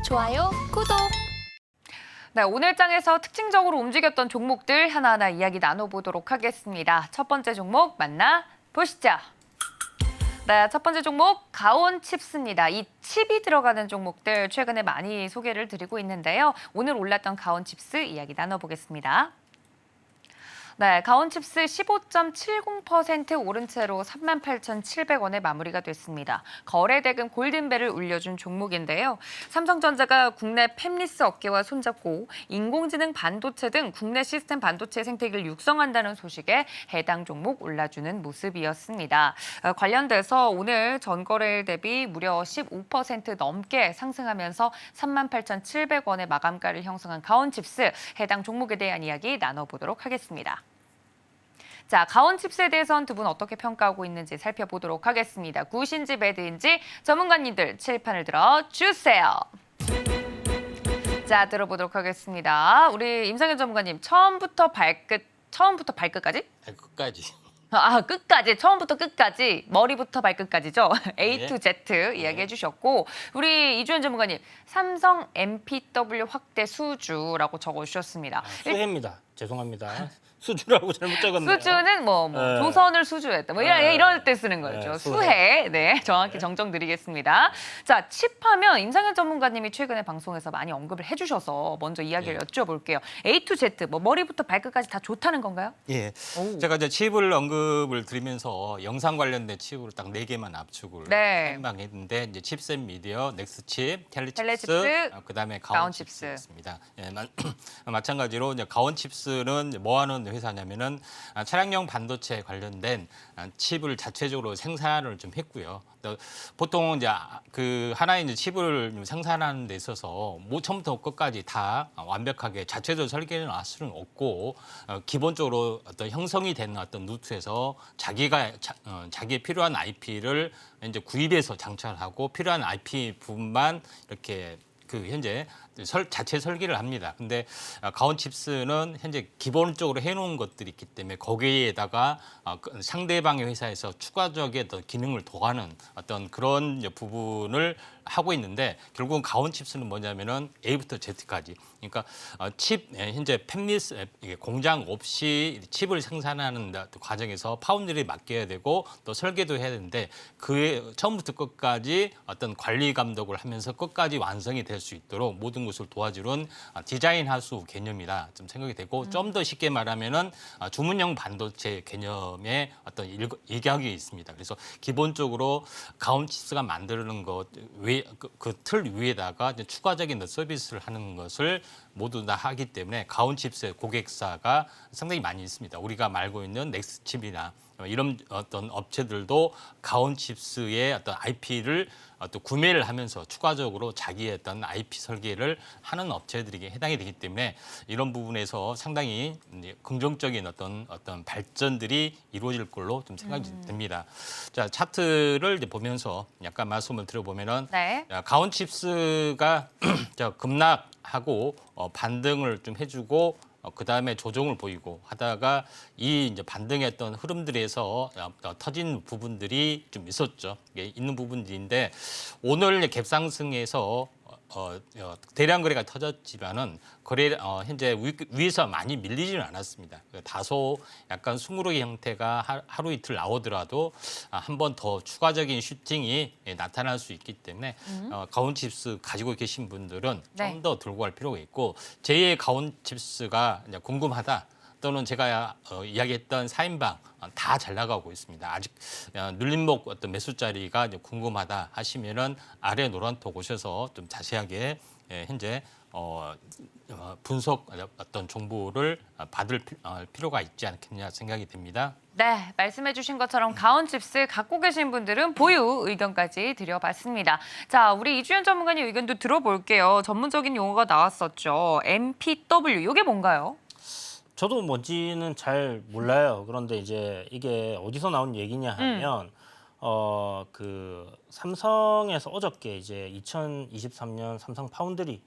좋아요, 구독. 네, 오늘 장에서 특징적으로 움직였던 종목들 하나하나 이야기 나눠보도록 하겠습니다. 첫 번째 종목 만나보시죠. 네, 첫 번째 종목 가온칩스입니다. 이 칩이 들어가는 종목들 최근에 많이 소개를 드리고 있는데요. 오늘 올랐던 가온칩스 이야기 나눠보겠습니다. 네, 가온칩스 15.70% 오른 채로 38,700원에 마무리가 됐습니다. 거래대금 골든벨을 울려준 종목인데요. 삼성전자가 국내 팹리스 업계와 손잡고 인공지능 반도체 등 국내 시스템 반도체 생태계를 육성한다는 소식에 해당 종목 올라주는 모습이었습니다. 관련돼서 오늘 전거래일 대비 무려 15% 넘게 상승하면서 38,700원의 마감가를 형성한 가온칩스, 해당 종목에 대한 이야기 나눠보도록 하겠습니다. 자, 가온칩스에 대해선 두 분 어떻게 평가하고 있는지 살펴보도록 하겠습니다. 굿인지 배드인지 전문가님들 칠판을 들어주세요. 자, 들어보도록 하겠습니다. 우리 임상현 전문가님, 처음부터 발끝까지? 끝까지. 끝까지, 처음부터 끝까지, 머리부터 발끝까지죠. A to Z 이야기해 주셨고, 우리 이주연 전문가님, 삼성 MPW 확대 수주라고 적어주셨습니다. 수혜입니다. 죄송합니다. 수주라고 잘못 적었네요. 수주는 네. 조선을 수주했다. 이럴 때 쓰는 거죠. 네, 수혜. 네, 정확히 정정드리겠습니다. 자, 칩하면 임상현 전문가님이 최근에 방송에서 많이 언급을 해주셔서 먼저 이야기를 여쭤볼게요. A to Z, 머리부터 발끝까지 다 좋다는 건가요? 예. 오. 제가 이제 칩을 언급을 드리면서 영상 관련된 칩으로 딱 4개만 압축을 네. 선방했는데 이제 칩셋 미디어, 넥스칩, 텔레칩스, 텔레칩스, 그다음에 가온칩스. 가온칩스였습니다. 예, 마찬가지로 이제 가온칩스는 이제 뭐 하는 회사냐면은 차량용 반도체 관련된 칩을 자체적으로 생산을 좀 했고요. 보통 이제 그 하나의 이제 칩을 생산하는 데 있어서 처음부터 끝까지 다 완벽하게 자체적으로 설계를 할 수는 없고 기본적으로 어떤 형성이 되는 어떤 루트에서 자기의 필요한 IP를 이제 구입해서 장착하고 필요한 IP 부분만 이렇게 현재 자체 설계를 합니다. 근데 가온칩스는 현재 기본적으로 해놓은 것들이 있기 때문에 거기에다가 상대방의 회사에서 추가적인 어떤 기능을 더하는 어떤 그런 부분을 하고 있는데 결국은 가온칩스는 뭐냐면은 A부터 Z까지. 그러니까 칩 현재 팹리스 공장 없이 칩을 생산하는 과정에서 파운드리에 맡겨야 되고 또 설계도 해야 되는데 그 처음부터 끝까지 어떤 관리 감독을 하면서 끝까지 완성이 될 수 있도록 모든 것을 도와주는 디자인 하수 개념이다 좀 생각이 되고 좀 더 쉽게 말하면은 주문형 반도체 개념의 어떤 일격이 있습니다. 그래서 기본적으로 가온칩스가 만드는 것 그 틀 위에다가 이제 추가적인 서비스를 하는 것을 모두 다 하기 때문에 가온칩스의 고객사가 상당히 많이 있습니다. 우리가 알고 있는 넥스칩이나 이런 어떤 업체들도 가온칩스의 어떤 IP를 또 구매를 하면서 추가적으로 자기의 어떤 IP 설계를 하는 업체들에게 해당이 되기 때문에 이런 부분에서 상당히 긍정적인 어떤 발전들이 이루어질 걸로 좀 생각이 됩니다. 자, 차트를 이제 보면서 약간 말씀을 드려보면은 네. 가온칩스가 급락하고 반등을 좀 해주고 그다음에 조정을 보이고 하다가 이 이제 반등했던 흐름들에서 터진 부분들이 좀 있었죠. 있는 부분들인데 오늘 갭상승에서 대량 거래가 터졌지만은 현재 위에서 많이 밀리지는 않았습니다. 다소 약간 숨구르기 형태가 하루 이틀 나오더라도 한 번 더 추가적인 슈팅이 나타날 수 있기 때문에 가온칩스 가지고 계신 분들은 네. 좀 더 들고 갈 필요가 있고 제2의 가온칩스가 이제 궁금하다. 또는 제가 이야기했던 4인방 다 잘 나가고 있습니다. 아직 눌림목 어떤 매수 자리가 이제 궁금하다 하시면은 아래 노란톡 오셔서 좀 자세하게 현재 분석 어떤 정보를 받을 필요가 있지 않겠냐 생각이 됩니다. 네, 말씀해 주신 것처럼 가온칩스 갖고 계신 분들은 보유 의견까지 드려봤습니다. 자, 우리 이주연 전문가님 의견도 들어볼게요. 전문적인 용어가 나왔었죠. MPW, 이게 뭔가요? 저도 뭔지는 잘 몰라요. 그런데 이제 이게 어디서 나온 얘기냐 하면 그 삼성에서 어저께 이제 2023년 삼성 파운드리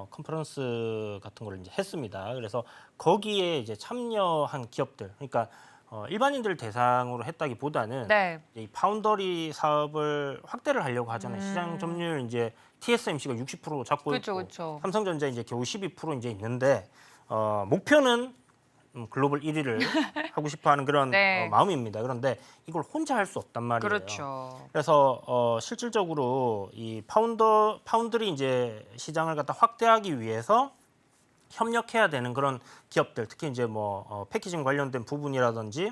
컨퍼런스 같은 걸 이제 했습니다. 그래서 거기에 이제 참여한 기업들, 그러니까 일반인들 대상으로 했다기보다는 네. 이 파운더리 사업을 확대를 하려고 하잖아요. 시장 점유율 이제 TSMC가 60% 잡고 그렇죠, 있고 그렇죠. 삼성전자 이제 겨우 12% 이제 있는데 목표는 글로벌 1위를 하고 싶어하는 그런 네. 마음입니다. 그런데 이걸 혼자 할 수 없단 말이에요. 그렇죠. 그래서 실질적으로 이 파운드리 이제 시장을 갖다 확대하기 위해서 협력해야 되는 그런 기업들, 특히 이제 뭐 패키징 관련된 부분이라든지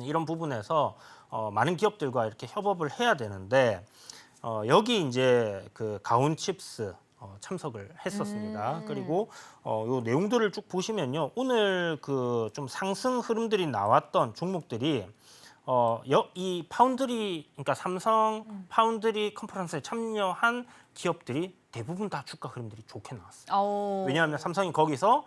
이런 부분에서 많은 기업들과 이렇게 협업을 해야 되는데 여기 이제 그 가온칩스 참석을 했었습니다. 그리고 요 내용들을 쭉 보시면요, 오늘 그 좀 상승 흐름들이 나왔던 종목들이 이 파운드리, 그러니까 삼성 파운드리 컨퍼런스에 참여한 기업들이 대부분 다 주가 흐름들이 좋게 나왔어요. 왜냐하면 삼성이 거기서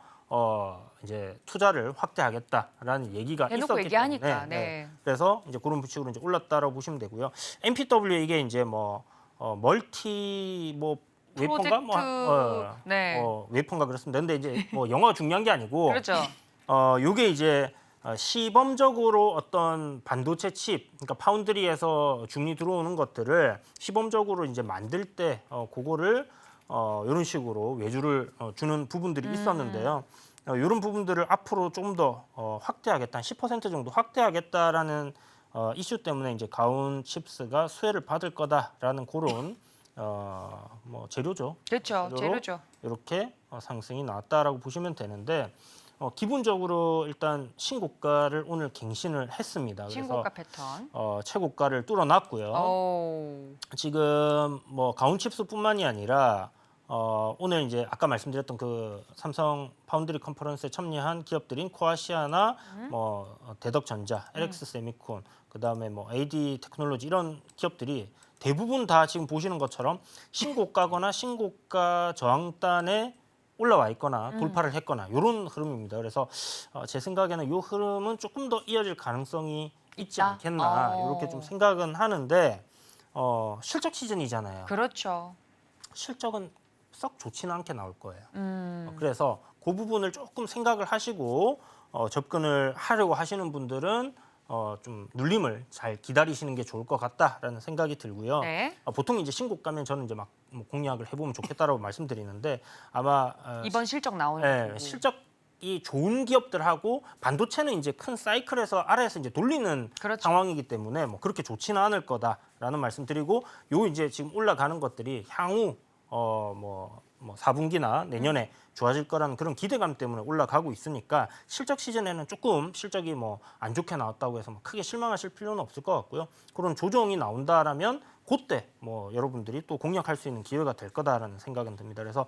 이제 투자를 확대하겠다라는 얘기가 대놓고 있었기 얘기하니까. 때문에 네. 그래서 이제 그런 식으로 이제 올랐다라고 보시면 되고요. MPW 이게 이제 뭐 멀티 뭐 웨폰가 프로젝트, 네. 웨폰가 그렇습니다. 근데 이제 뭐 영어가 중요한 게 아니고 그렇죠. 요게 이제 시범적으로 어떤 반도체 칩, 그러니까 파운드리에서 중리 들어오는 것들을 시범적으로 이제 만들 때 그거를 이런 식으로 외주를 주는 부분들이 있었는데요. 이런 부분들을 앞으로 조금 더 확대하겠다, 10% 정도 확대하겠다라는 이슈 때문에 이제 가온 칩스가 수혜를 받을 거다라는 그런 뭐 재료죠. 그렇죠. 재료죠. 이렇게 상승이 나왔다라고 보시면 되는데 기본적으로 일단 신고가를 오늘 갱신을 했습니다. 신고가 패턴. 최고가를 뚫어놨고요. 오. 지금 뭐 가온칩스뿐만이 아니라 오늘 이제 아까 말씀드렸던 그 삼성 파운드리 컨퍼런스에 참여한 기업들인 코아시아나 뭐 대덕전자, LX 세미콘, 그다음에 뭐 AD 테크놀로지 이런 기업들이 대부분 다 지금 보시는 것처럼 신고가거나 신고가 저항단에 올라와 있거나 돌파를 했거나 이런 흐름입니다. 그래서 제 생각에는 이 흐름은 조금 더 이어질 가능성이 있지 있다? 않겠나 이렇게 좀 생각은 하는데 실적 시즌이잖아요. 그렇죠. 실적은 썩 좋지는 않게 나올 거예요. 그래서 그 부분을 조금 생각을 하시고 접근을 하려고 하시는 분들은 좀 눌림을 잘 기다리시는 게 좋을 것 같다라는 생각이 들고요. 네. 보통 이제 신고가면 저는 이제 막뭐 공략을 해보면 좋겠다라고 말씀드리는데 아마 이번 실적 나오는 네, 거고. 실적이 좋은 기업들하고 반도체는 이제 큰 사이클에서 아래에서 이제 돌리는 그렇죠. 상황이기 때문에 뭐 그렇게 좋지는 않을 거다라는 말씀드리고 요 이제 지금 올라가는 것들이 향후 뭐 4분기나 내년에 좋아질 거라는 그런 기대감 때문에 올라가고 있으니까 실적 시즌에는 조금 실적이 뭐 안 좋게 나왔다고 해서 뭐 크게 실망하실 필요는 없을 것 같고요. 그런 조정이 나온다라면 그때 뭐 여러분들이 또 공략할 수 있는 기회가 될 거다라는 생각은 듭니다. 그래서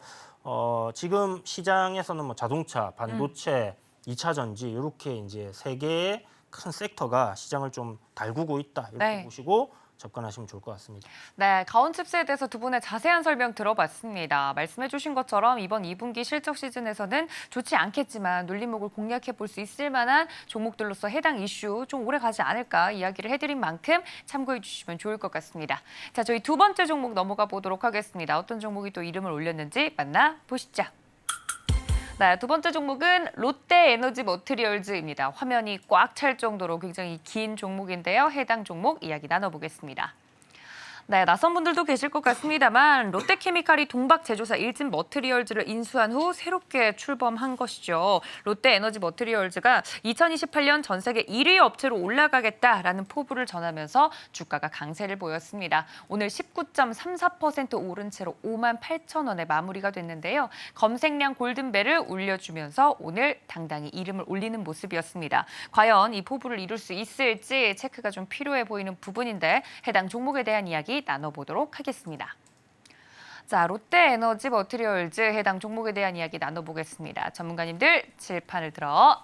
지금 시장에서는 뭐 자동차, 반도체, 2차 전지 이렇게 이제 세 개의 큰 섹터가 시장을 좀 달구고 있다 이렇게 네. 보시고 접근하시면 좋을 것 같습니다. 네, 가온칩스에 대해서 두 분의 자세한 설명 들어봤습니다. 말씀해 주신 것처럼 이번 2분기 실적 시즌에서는 좋지 않겠지만 눌림목을 공략해 볼 수 있을 만한 종목들로서 해당 이슈 좀 오래 가지 않을까 이야기를 해드린 만큼 참고해 주시면 좋을 것 같습니다. 자, 저희 두 번째 종목 넘어가 보도록 하겠습니다. 어떤 종목이 또 이름을 올렸는지 만나보시죠. 네, 두 번째 종목은 롯데에너지 머티리얼즈입니다. 화면이 꽉 찰 정도로 굉장히 긴 종목인데요. 해당 종목 이야기 나눠보겠습니다. 네, 낯선 분들도 계실 것 같습니다만 롯데케미칼이 동박 제조사 일진 머티리얼즈를 인수한 후 새롭게 출범한 것이죠. 롯데에너지 머티리얼즈가 2028년 전 세계 1위 업체로 올라가겠다라는 포부를 전하면서 주가가 강세를 보였습니다. 오늘 19.34% 오른 채로 58,000원에 마무리가 됐는데요. 검색량 골든벨을 울려주면서 오늘 당당히 이름을 올리는 모습이었습니다. 과연 이 포부를 이룰 수 있을지 체크가 좀 필요해 보이는 부분인데 해당 종목에 대한 이야기 나눠보도록 하겠습니다. 자, 롯데에너지 머티리얼즈 해당 종목에 대한 이야기 나눠보겠습니다. 전문가님들 칠판을 들어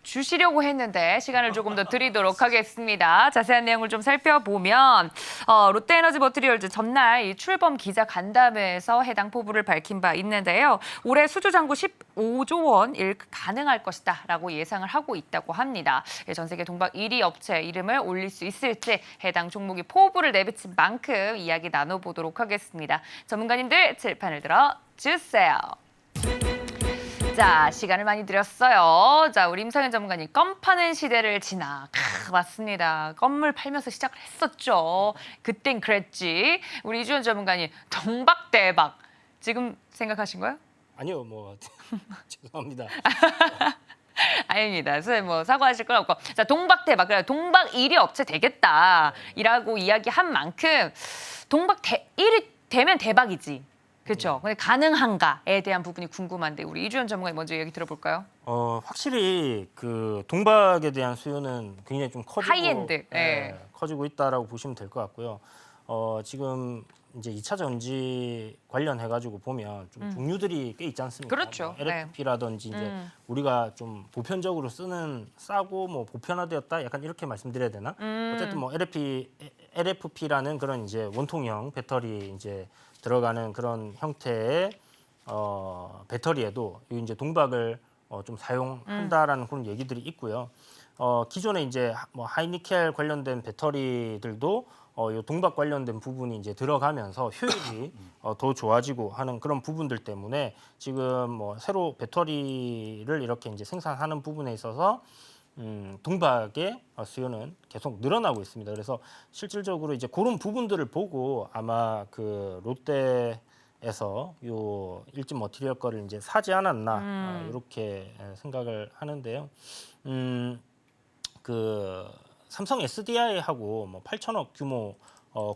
주시려고 했는데 시간을 조금 더 드리도록 하겠습니다. 자세한 내용을 좀 살펴보면 롯데에너지 머티리얼즈 전날 이 출범 기자 간담회에서 해당 포부를 밝힌 바 있는데요. 올해 수주 잔고 15조 원 일극 가능할 것이다라고 예상을 하고 있다고 합니다. 전 세계 동박 1위 업체 이름을 올릴 수 있을지 해당 종목이 포부를 내비친 만큼 이야기 나눠보도록 하겠습니다. 전문가님들 칠판을 들어 주세요. 자, 시간을 많이 드렸어요. 자, 우리 임상현 전문가님, 껌 파는 시대를 지나. 맞습니다. 껌을 팔면서 시작을 했었죠. 그땐 그랬지. 우리 이주연 전문가님, 동박대박. 지금 생각하신 거예요? 아니요, 뭐 죄송합니다. 아닙니다. 선생님 뭐 사과하실 건 없고. 자, 동박대박. 그래, 동박 1위 업체 되겠다라고 이야기한 만큼 동박 1위 되면 대박이지. 그렇죠. 근데 가능한가에 대한 부분이 궁금한데 우리 이주연 전문가님 먼저 얘기 들어볼까요? 확실히 그 동박에 대한 수요는 굉장히 좀 커지고 하이엔드, 예. 커지고 있다라고 보시면 될 것 같고요. 지금 이제 2차 전지 관련해 가지고 보면 좀 종류들이 꽤 있지 않습니까? 그렇죠. 뭐 LFP라든지 이제 우리가 좀 보편적으로 쓰는 싸고 뭐 보편화되었다 약간 이렇게 말씀드려야 되나? 어쨌든 뭐 LFP라는 그런 이제 원통형 배터리 이제 들어가는 그런 형태의 배터리에도 이 이제 동박을 좀 사용한다라는 그런 얘기들이 있고요. 기존에 이제 뭐 하이니켈 관련된 배터리들도 요 동박 관련된 부분이 이제 들어가면서 효율이 더 좋아지고 하는 그런 부분들 때문에 지금 뭐 새로 배터리를 이렇게 이제 생산하는 부분에 있어서 동박의 수요는 계속 늘어나고 있습니다. 그래서 실질적으로 이제 그런 부분들을 보고 아마 그 롯데에서 요 일진 머티리얼 거를 이제 사지 않았나 이렇게 생각을 하는데요. 그 삼성 SDI하고 뭐 8천억 규모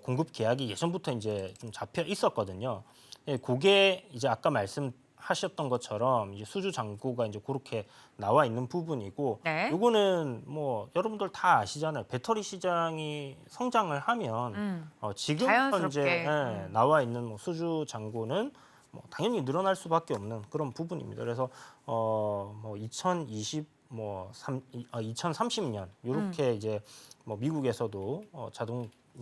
공급 계약이 예전부터 이제 좀 잡혀 있었거든요. 예, 그게 이제 아까 말씀하셨던 것처럼 이제 수주 잔고가 이제 그렇게 나와 있는 부분이고, 네. 요거는 뭐 여러분들 다 아시잖아요. 배터리 시장이 성장을 하면 지금 자연스럽게. 현재 나와 있는 뭐 수주 잔고는 뭐 당연히 늘어날 수밖에 없는 그런 부분입니다. 그래서 뭐 2030년 이렇게 이제 뭐 미국에서도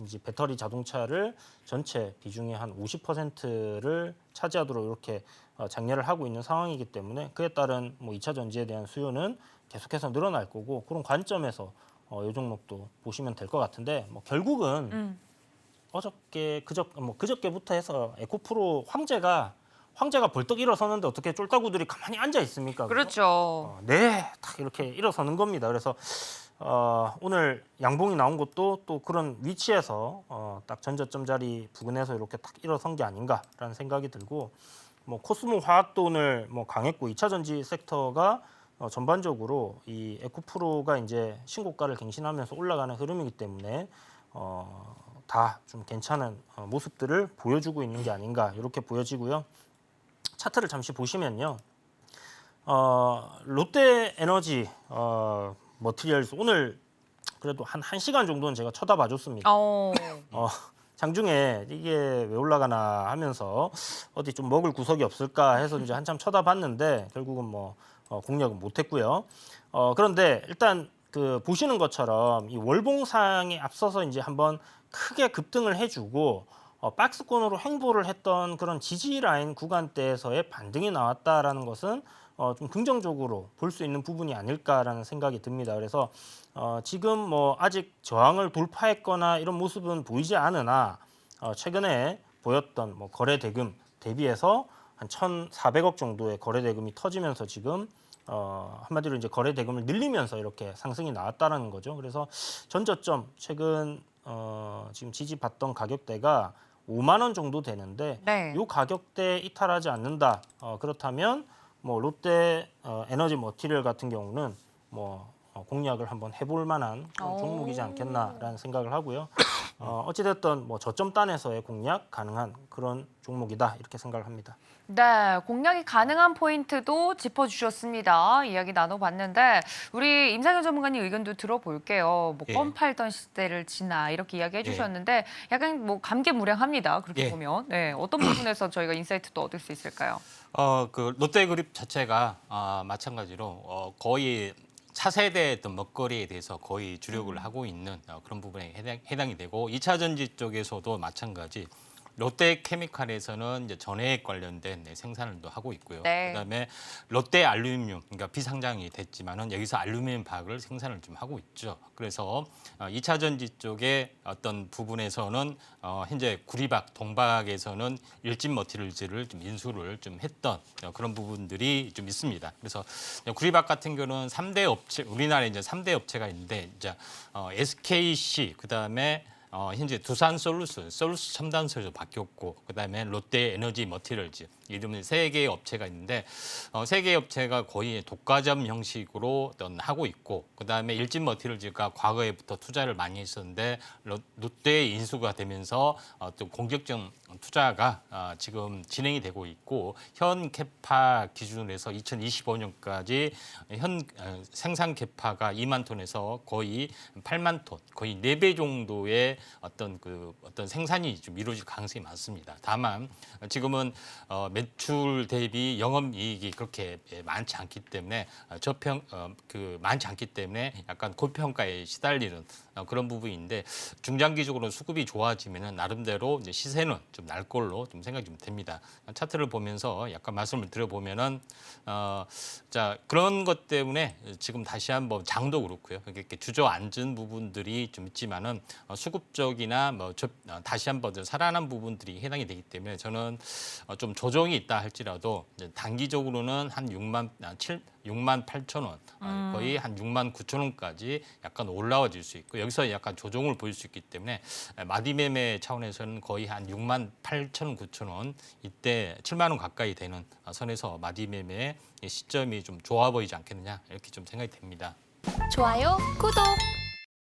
이제 배터리 자동차를 전체 비중의 한 50%를 차지하도록 이렇게 장려를 하고 있는 상황이기 때문에 그에 따른 뭐 2차 전지에 대한 수요는 계속해서 늘어날 거고, 그런 관점에서 이 종목도 보시면 될 것 같은데, 뭐 결국은 그저께부터 해서 에코프로 황제가 벌떡 일어서는데 어떻게 쫄따구들이 가만히 앉아 있습니까? 그렇죠. 네, 딱 이렇게 일어서는 겁니다. 그래서 오늘 양봉이 나온 것도 또 그런 위치에서 딱 전저점 자리 부근에서 이렇게 딱 일어선 게 아닌가라는 생각이 들고, 뭐 코스모 화학도 오늘 뭐 강했고 2차 전지 섹터가 전반적으로 이 에코프로가 이제 신고가를 갱신하면서 올라가는 흐름이기 때문에 다 좀 괜찮은 모습들을 보여주고 있는 게 아닌가 이렇게 보여지고요. 차트를 잠시 보시면요. 롯데에너지 머티리얼스 오늘 그래도 한 1시간 정도는 제가 쳐다봐 줬습니다. 장중에 이게 왜 올라가나 하면서 어디 좀 먹을 구석이 없을까 해서 이제 한참 쳐다봤는데 결국은 뭐 공략은 못했고요. 그런데 일단 그 보시는 것처럼 이 월봉상에 앞서서 이제 한번 크게 급등을 해주고 박스권으로 횡보를 했던 그런 지지 라인 구간대에서의 반등이 나왔다라는 것은 좀 긍정적으로 볼 수 있는 부분이 아닐까라는 생각이 듭니다. 그래서 지금 뭐 아직 저항을 돌파했거나 이런 모습은 보이지 않으나 최근에 보였던 뭐 거래 대금 대비해서 한 1,400억 정도의 거래 대금이 터지면서 지금 한마디로 이제 거래 대금을 늘리면서 이렇게 상승이 나왔다라는 거죠. 그래서 전저점 최근 지금 지지받던 가격대가 5만 원 정도 되는데 네. 이 가격대에 이탈하지 않는다. 그렇다면 뭐 롯데 에너지 머티리얼 같은 경우는 뭐 공략을 한번 해볼 만한 그런 종목이지 않겠나라는 생각을 하고요. 어찌됐든 뭐 저점 단에서의 공략 가능한 그런 종목이다 이렇게 생각을 합니다. 네, 공략이 가능한 포인트도 짚어주셨습니다. 이야기 나눠봤는데 우리 임상현 전문가님 의견도 들어볼게요. 뭐 예. 껌 팔던 시대를 지나 이렇게 이야기해 주셨는데 약간 뭐 감개무량합니다. 그렇게 예. 보면. 네, 어떤 부분에서 저희가 인사이트도 얻을 수 있을까요? 그 롯데그룹 자체가 마찬가지로 거의 차세대 어떤 먹거리에 대해서 거의 주력을 하고 있는 그런 부분에 해당이 되고 2차 전지 쪽에서도 마찬가지 롯데케미칼에서는 이제 전해액 관련된 생산을 또 하고 있고요. 네. 그다음에 롯데 알루미늄, 그러니까 비상장이 됐지만은 여기서 알루미늄 박을 생산을 좀 하고 있죠. 그래서 2차 전지 쪽에 어떤 부분에서는 현재 구리박, 동박에서는 일진 머티리얼즈를 좀 인수를 좀 했던 그런 부분들이 좀 있습니다. 그래서 구리박 같은 경우는 3대 업체, 우리나라에 이제 3대 업체가 있는데 이제 SKC, 그다음에 현재 두산 솔루스 첨단소에서 바뀌었고, 그다음에 롯데 에너지 머티리얼즈, 이름은 세 개의 업체가 있는데 세 개의 업체가 거의 독과점 형식으로 하고 있고, 그다음에 일진 머티리얼즈가 과거에부터 투자를 많이 했었는데 롯데에 인수가 되면서 또 공격적 투자가 지금 진행이 되고 있고, 현 캐파 기준으로 해서 2025년까지 현 생산 캐파가 2만 톤에서 거의 8만 톤, 거의 4배 정도의 어떤 생산이 좀 이루어질 가능성이 많습니다. 다만 지금은 매출 대비 영업이익이 그렇게 많지 않기 때문에 많지 않기 때문에 약간 고평가에 시달리는 그런 부분인데, 중장기적으로 수급이 좋아지면은 나름대로 이제 시세는 좀 날 걸로 좀 생각이 좀 됩니다. 차트를 보면서 약간 말씀을 드려보면은 자, 그런 것 때문에 지금 다시 한번 장도 그렇고요. 이렇게 주저앉은 부분들이 좀 있지만은 수급적이나 다시 한번 살아난 부분들이 해당이 되기 때문에 저는 좀 조정이 있다 할지라도 이제 단기적으로는 한 6만 8천 원, 거의 한 6만 9천 원까지 약간 올라와질 수 있고, 여기서 약간 조정을 보일 수 있기 때문에 마디매매 차원에서는 거의 한 6만 8천 원, 9천 원, 이때 7만 원 가까이 되는 선에서 마디매매 시점이 좀 좋아 보이지 않겠느냐, 이렇게 좀 생각이 됩니다. 좋아요, 구독!